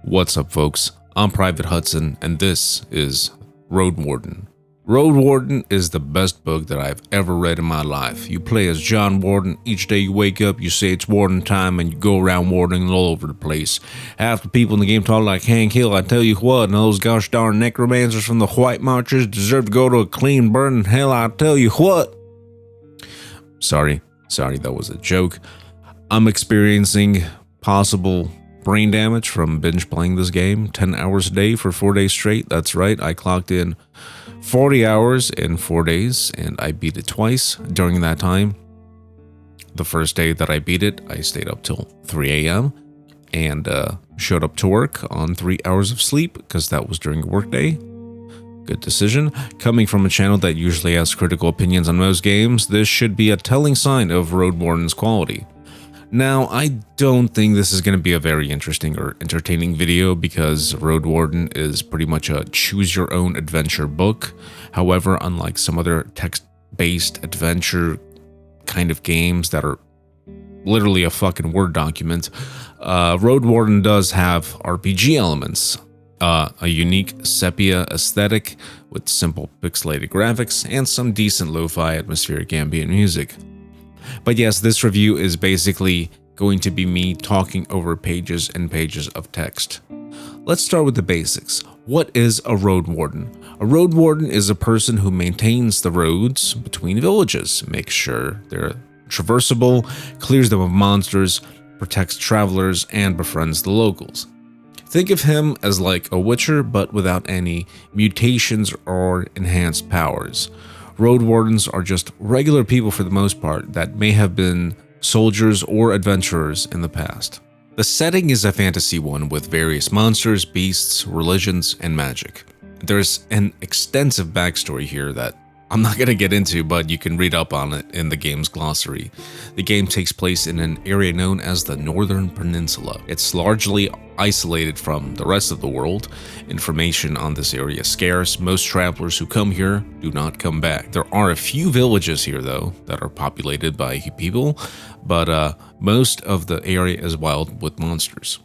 What's up, folks? I'm Private Hudson, and this is Roadwarden. Roadwarden is the best book that I've ever read in my life. You play as John Warden. Each day you wake up, you say it's warden time, and you go around wardening all over the place. Half the people in the game talk like Hank Hill. I tell you what, and those gosh darn necromancers from the White Marchers deserve to go to a clean burning hell. I tell you what. Sorry, that was a joke. I'm experiencing possible brain damage from binge playing this game 10 hours a day for 4 days straight. That's right, I clocked in 40 hours in 4 days, and I beat it twice during that time. The first day that I beat it, I stayed up till 3 a.m. and showed up to work on 3 hours of sleep because that was during a work day. Good decision. Coming from a channel that usually has critical opinions on most games, this should be a telling sign of Roadwarden's quality. Now, I don't think this is going to be a very interesting or entertaining video because Roadwarden is pretty much a choose-your-own-adventure book. However, unlike some other text-based adventure kind of games that are literally a fucking Word document, Roadwarden does have RPG elements, a unique sepia aesthetic with simple pixelated graphics and some decent lo-fi atmospheric ambient music. But yes, this review is basically going to be me talking over pages and pages of text. Let's start with the basics. What is a road warden? A road warden is a person who maintains the roads between villages, makes sure they're traversable, clears them of monsters, protects travelers, and befriends the locals. Think of him as like a witcher, but without any mutations or enhanced powers. Road wardens are just regular people for the most part that may have been soldiers or adventurers in the past. The setting is a fantasy one with various monsters, beasts, religions, and magic. There's an extensive backstory here that I'm not going to get into, but you can read up on it in the game's glossary. The game takes place in an area known as the Northern Peninsula. It's largely isolated from the rest of the world. Information on this area is scarce. Most travelers who come here do not come back. There are a few villages here, though, that are populated by people, but most of the area is wild with monsters.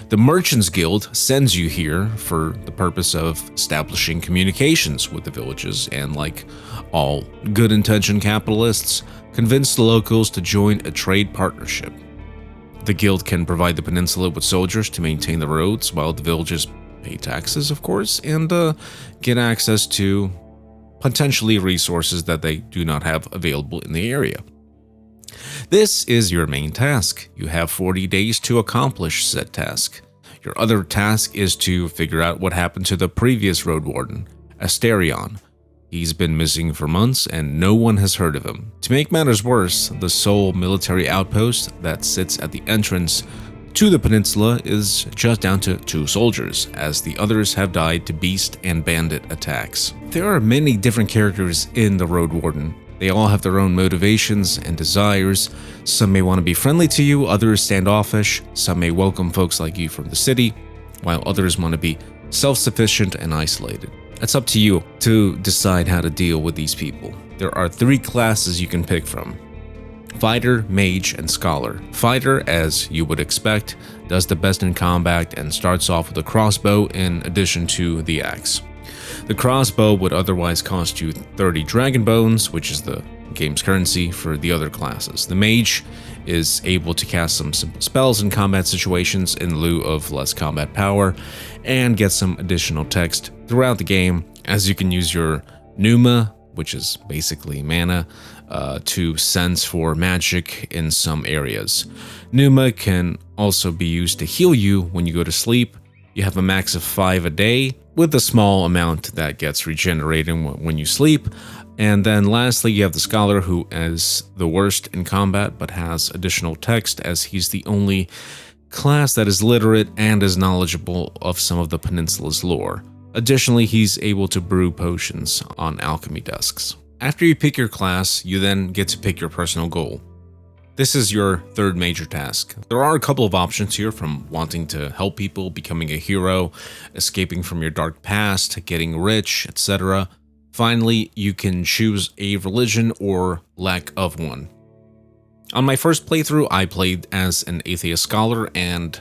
The Merchants Guild sends you here for the purpose of establishing communications with the villages and, like all good-intentioned capitalists, convince the locals to join a trade partnership. The guild can provide the peninsula with soldiers to maintain the roads while the villages pay taxes, of course, and get access to potentially resources that they do not have available in the area. This is your main task. You have 40 days to accomplish said task. Your other task is to figure out what happened to the previous road warden, Asterion. He's been missing for months and no one has heard of him. To make matters worse, the sole military outpost that sits at the entrance to the peninsula is just down to 2 soldiers, as the others have died to beast and bandit attacks. There are many different characters in the road warden. They all have their own motivations and desires. Some may want to be friendly to you, others standoffish. Some may welcome folks like you from the city, while others want to be self-sufficient and isolated. It's up to you to decide how to deal with these people. There are 3 classes you can pick from: Fighter, Mage, and Scholar. Fighter, as you would expect, does the best in combat and starts off with a crossbow in addition to the axe. The crossbow would otherwise cost you 30 dragon bones, which is the game's currency for the other classes. The mage is able to cast some simple spells in combat situations in lieu of less combat power, and get some additional text throughout the game, as you can use your pneuma, which is basically mana, to sense for magic in some areas. Pneuma can also be used to heal you when you go to sleep. You have a max of 5 a day, with a small amount that gets regenerated when you sleep. And then lastly, you have the Scholar, who is the worst in combat but has additional text, as he's the only class that is literate and is knowledgeable of some of the peninsula's lore. Additionally, he's able to brew potions on alchemy desks. After you pick your class, you then get to pick your personal goal. This is your 3rd major task. There are a couple of options here, from wanting to help people, becoming a hero, escaping from your dark past, getting rich, etc. Finally, you can choose a religion or lack of one. On my first playthrough, I played as an atheist scholar, and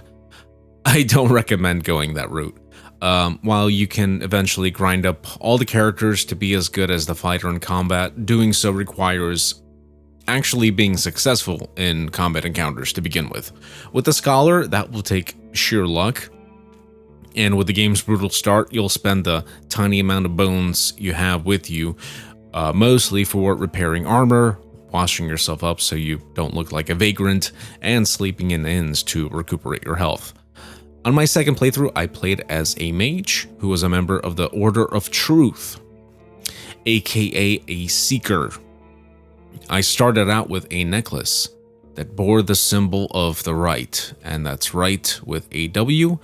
I don't recommend going that route. While you can eventually grind up all the characters to be as good as the fighter in combat, doing so requires actually being successful in combat encounters to begin with. With the Scholar, that will take sheer luck. And with the game's brutal start, you'll spend the tiny amount of bones you have with you, mostly for repairing armor, washing yourself up so you don't look like a vagrant, and sleeping in inns to recuperate your health. On my second playthrough, I played as a mage who was a member of the Order of Truth, aka a Seeker. I started out with a necklace that bore the symbol of the right, and that's right with a W,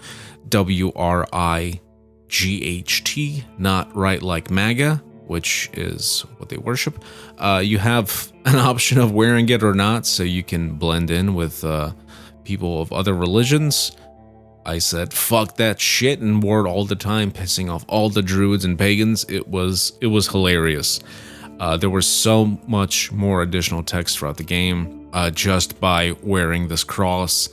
W-R-I-G-H-T, not right like MAGA, which is what they worship. You have an option of wearing it or not, so you can blend in with people of other religions. I said, fuck that shit, and wore it all the time, pissing off all the druids and pagans. It was hilarious. There was so much more additional text throughout the game just by wearing this cross,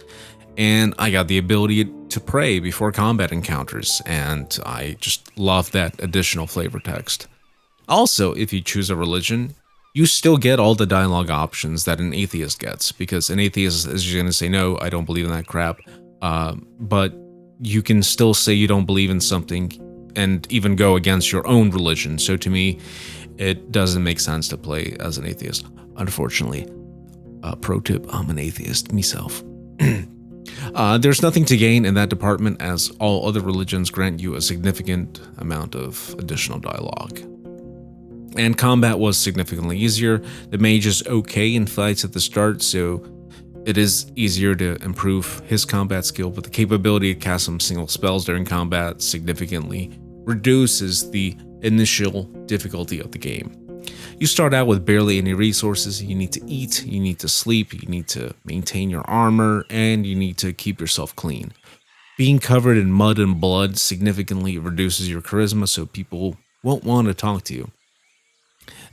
and I got the ability to pray before combat encounters, and I just love that additional flavor text. Also, if you choose a religion, you still get all the dialogue options that an atheist gets, because an atheist is just going to say, no, I don't believe in that crap. But you can still say you don't believe in something and even go against your own religion. So to me, it doesn't make sense to play as an atheist, unfortunately. Pro tip, I'm an atheist myself. There's nothing to gain in that department, as all other religions grant you a significant amount of additional dialogue. And combat was significantly easier. The mage is okay in fights at the start, so it is easier to improve his combat skill, but the capability to cast some single spells during combat significantly reduces the initial difficulty of the game. You start out with barely any resources. You need to eat, you need to sleep, you need to maintain your armor, and you need to keep yourself clean. Being covered in mud and blood significantly reduces your charisma, so people won't want to talk to you.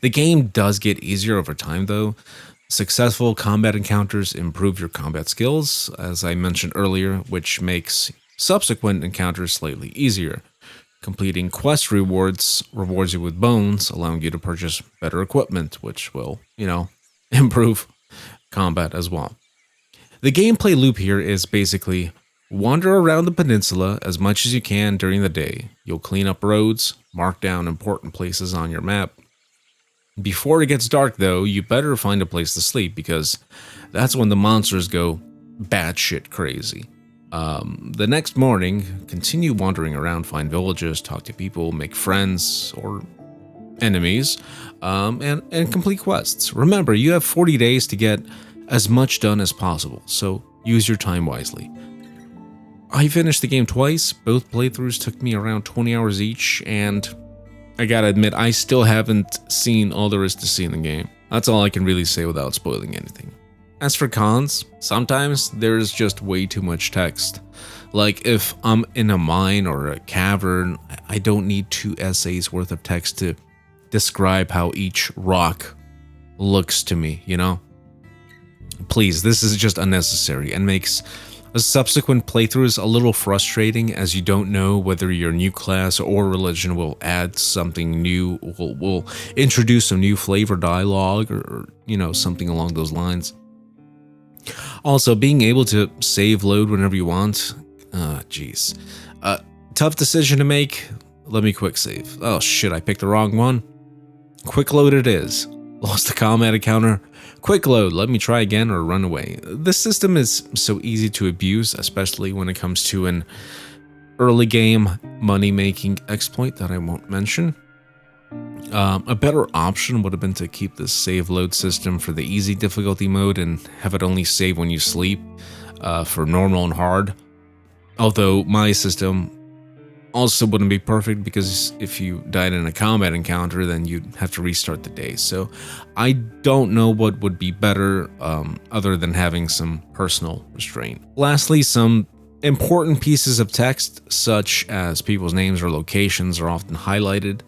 The game does get easier over time, though. Successful combat encounters improve your combat skills, as I mentioned earlier, which makes subsequent encounters slightly easier. Completing quest rewards you with bones, allowing you to purchase better equipment, which will, improve combat as well. The gameplay loop here is basically wander around the peninsula as much as you can during the day. You'll clean up roads, mark down important places on your map. Before it gets dark, though, you better find a place to sleep, because that's when the monsters go batshit crazy. The next morning, continue wandering around, find villages, talk to people, make friends or enemies, and complete quests. Remember, you have 40 days to get as much done as possible, so use your time wisely. I finished the game twice. Both playthroughs took me around 20 hours each, and I gotta admit, I still haven't seen all there is to see in the game. That's all I can really say without spoiling anything. As for cons, sometimes there's just way too much text. Like if I'm in a mine or a cavern, I don't need 2 essays worth of text to describe how each rock looks to me, Please, this is just unnecessary and makes subsequent playthroughs a little frustrating, as you don't know whether your new class or religion will add something new, will introduce some new flavor dialogue or something along those lines. Also, being able to save load whenever you want, tough decision to make. Let me quick save. Oh shit, I picked the wrong one. Quick load it is. Lost the combat encounter. Quick load, let me try again or run away. This system is so easy to abuse, especially when it comes to an early game money-making exploit that I won't mention. A better option would have been to keep the save load system for the easy difficulty mode and have it only save when you sleep for normal and hard. Although my system also wouldn't be perfect, because if you died in a combat encounter, then you'd have to restart the day. So I don't know what would be better other than having some personal restraint. Lastly, some important pieces of text, such as people's names or locations, are often highlighted.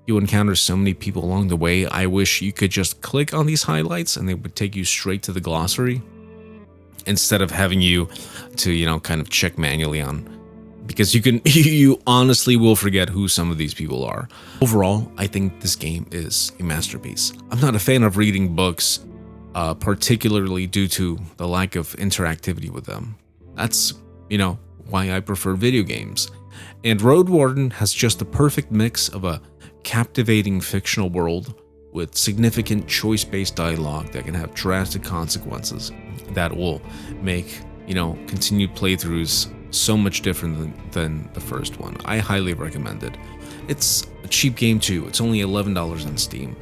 You encounter so many people along the way. I wish you could just click on these highlights and they would take you straight to the glossary. instead of having you to, kind of check manually on, because you honestly will forget who some of these people are. Overall, I think this game is a masterpiece. I'm not a fan of reading books, particularly due to the lack of interactivity with them. That's, why I prefer video games. And Roadwarden has just the perfect mix of a captivating fictional world with significant choice-based dialogue that can have drastic consequences that will make, continued playthroughs so much different than the first one. I highly recommend it. It's a cheap game too. It's only $11 on Steam.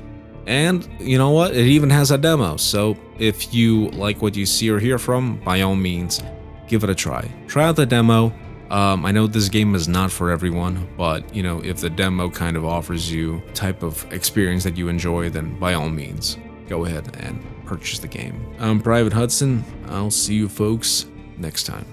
And you know what? It even has a demo. So if you like what you see or hear from, by all means, give it a try. Try out the demo. I know this game is not for everyone, but if the demo kind of offers you type of experience that you enjoy, then by all means, go ahead and purchase the game. I'm Private Hudson. I'll see you folks next time.